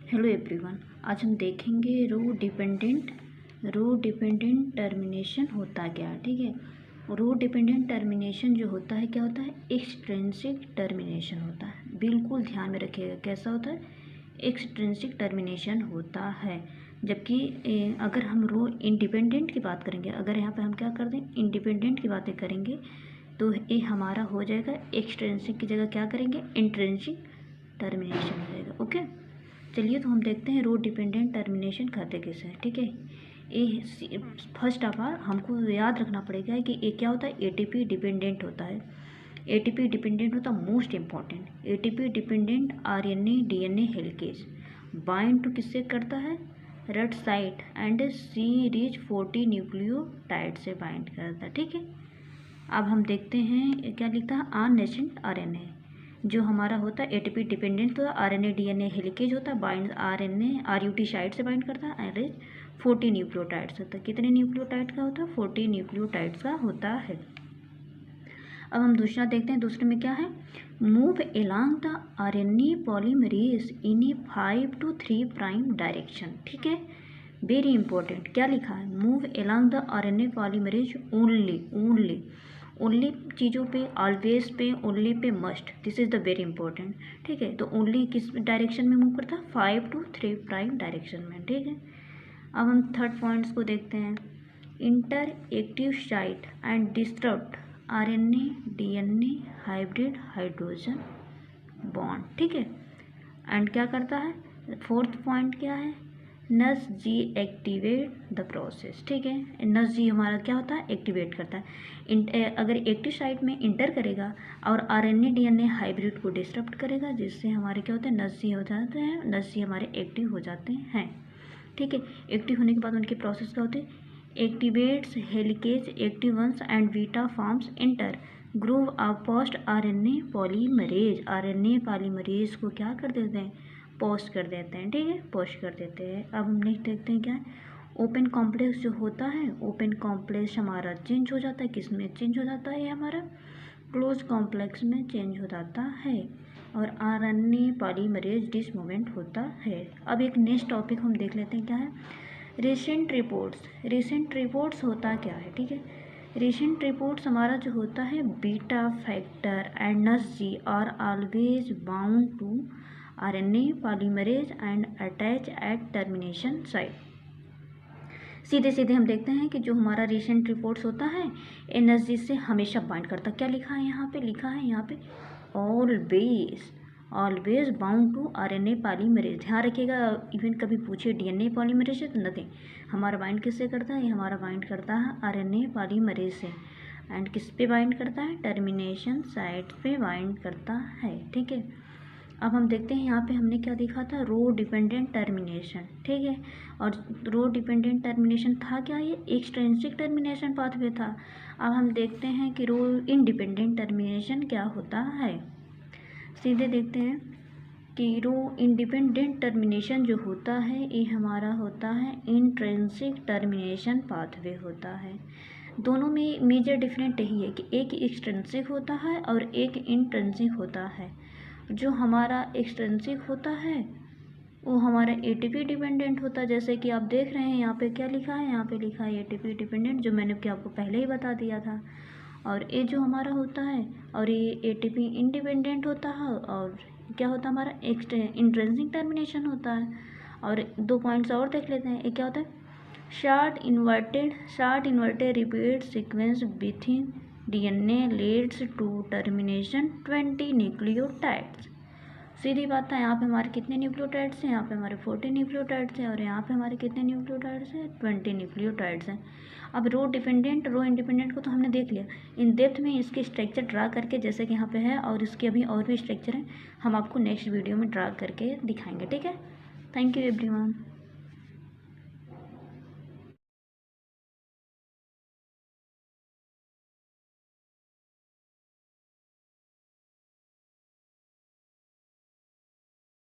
Hello everyone, आज हम देखेंगे रो डिपेंडेंट टर्मिनेशन होता क्या। ठीक है, रो डिपेंडेंट टर्मिनेशन जो होता है क्या होता है, एक्सट्रिंसिक टर्मिनेशन होता है। बिल्कुल ध्यान में रखिएगा, कैसा होता है, एक्सट्रिंसिक टर्मिनेशन होता है। जबकि अगर हम रो इंडिपेंडेंट की बात करेंगे, अगर यहाँ पे हम क्या कर दें, इंडिपेंडेंट की बातें करेंगे, तो ये हमारा हो जाएगा एक्सट्रिंसिक की जगह क्या करेंगे, इंट्रिंसिक टर्मिनेशन हो जाएगा। ओके, चलिए तो हम देखते हैं रो डिपेंडेंट टर्मिनेशन खाते कैसे हैं। ठीक है, ये फर्स्ट ऑफ ऑल हमको याद रखना पड़ेगा कि ये क्या होता है, एटीपी डिपेंडेंट होता है। एटीपी डिपेंडेंट होता है most important. ATP dependent RNA DNA helicase bind to किससे करता है, rut site and series 40 nucleotide से बाइंड करता है। ठीक है, अब हम देखते हैं क्या लिखता है, अननेसेंट आरएनए जो हमारा होता है एटीपी डिपेंडेंट होता है, आरएनए डीएनए हेलिकेज होता है, बाइंड आरएनए आरयूटी साइड से बाइंड करता है, एवरेज 40 न्यूक्लियोटाइड्स होता है। कितने न्यूक्लियोटाइड का होता है, 40 न्यूक्लियोटाइड्स का होता है। अब हम दूसरा देखते हैं, दूसरे में क्या है, move along the RNA polymerase in A 5 to 3 prime direction. ठीक है, वेरी इंपॉर्टेंट, क्या लिखा है, move along the RNA polymerase only चीज़ों पे, ऑलवेज पे, only pay, must, this is the very important. ठीक है, तो ओनली किस डायरेक्शन में मूव करता है, 5 to 3 प्राइम डायरेक्शन में। ठीक है, अब हम थर्ड पॉइंट्स को देखते हैं, inter active site and disturbed RNA DNA hybrid hydrogen bond. ठीक है, एंड क्या करता है, फोर्थ पॉइंट क्या है, नस जी एक्टिवेट द प्रोसेस। ठीक है, नस जी हमारा क्या होता है, एक्टिवेट करता है। अगर एक्टिव साइट में इंटर करेगा और आरएनए डीएनए हाइब्रिड को डिस्टर्ब करेगा, जिससे हमारे क्या होते हैं, नस जी हो जाते हैं, नस जी हमारे एक्टिव हो जाते हैं। ठीक है, एक्टिव होने के बाद उनके प्रोसेस क्या होते हैं, activates helicase active once and beta forms inter groove of post RNA polymerase को क्या कर देते हैं, पोस्ट कर देते हैं। ठीक है, पोस्ट कर देते हैं। अब हम नेक्स्ट देखते हैं क्या है, ओपन कॉम्प्लेक्स जो होता है, ओपन कॉम्प्लेक्स हमारा चेंज हो जाता है, किस में चेंज हो जाता है, ये हमारा क्लोज कॉम्प्लेक्स में चेंज हो जाता है, और आरएनए पॉलीमरेज डिस मूवमेंट होता है। अब एक नेक्स्ट टॉपिक हम देख लेते हैं, क्या है, रिसेंट रिपोर्ट्स होता क्या है। ठीक है, रिसेंट रिपोर्ट्स हमारा जो होता है, beta factor and nus G are always bound to RNA polymerase and attach at termination site. सीधे सीधे हम देखते हैं कि जो हमारा रिसेंट रिपोर्ट्स होता है, एनर्जी से हमेशा बाइंड करता, क्या लिखा है यहाँ पे, लिखा है यहाँ पे always bound to RNA polymerase. ध्यान रखिएगा, इवन कभी पूछे डीएनए पॉलीमरेज से तो नथिंग, हमारा बाइंड किससे करता है, ये हमारा बाइंड करता है आरएनए पॉलीमरेज से, एंड किस पे बाइंड करता है, टर्मिनेशन साइट पे बाइंड करता है। ठीक है, अब हम देखते हैं यहाँ पे हमने क्या देखा था, रो डिपेंडेंट टर्मिनेशन। ठीक है, और रो डिपेंडेंट टर्मिनेशन था क्या, ये एक्सट्रिंसिक टर्मिनेशन पाथवे था। अब हम देखते हैं कि रो इंडिपेंडेंट टर्मिनेशन क्या होता है। सीधे देखते हैं कि रो इंडिपेंडेंट टर्मिनेशन जो होता है, ये हमारा होता है इंट्रिंसिक टर्मिनेशन पाथवे होता है। दोनों में मेजर डिफरेंट यही है कि एक एक्सट्रिंसिक होता है और एक इंट्रिंसिक होता है। जो हमारा एक्सट्रिंसिक होता है वो हमारा एटीपी डिपेंडेंट होता है, जैसे कि आप देख रहे हैं यहाँ पे क्या लिखा है, यहाँ पे लिखा है एटीपी डिपेंडेंट, जो मैंने क्या आपको पहले ही बता दिया था। और ये जो हमारा होता है, और ये एटीपी इंडिपेंडेंट होता है, और क्या होता है हमारा इंट्रिंसिक टर्मिनेशन होता है। और दो पॉइंट्स और देख लेते हैं, ये क्या होता है, short inverted repeat sequence within DNA leads to termination 20 nucleotides. सीधी बात है, यहाँ पे हमारे कितने न्यूक्लियोटाइड्स हैं, यहाँ पे हमारे 40 न्यूक्लियोटाइड्स हैं, और यहाँ पे हमारे कितने न्यूक्लियोटाइड्स हैं, 20 न्यूक्लियोटाइड्स हैं। अब रो इंडिपेंडेंट को तो हमने देख लिया, इन डेप्थ में इसके स्ट्रक्चर ड्रा करके, जैसे कि यहाँ पे है, और इसके अभी और भी स्ट्रक्चर हैं, हम आपको नेक्स्ट वीडियो में ड्रा करके दिखाएंगे। ठीक है, थैंक यू एवरीवन।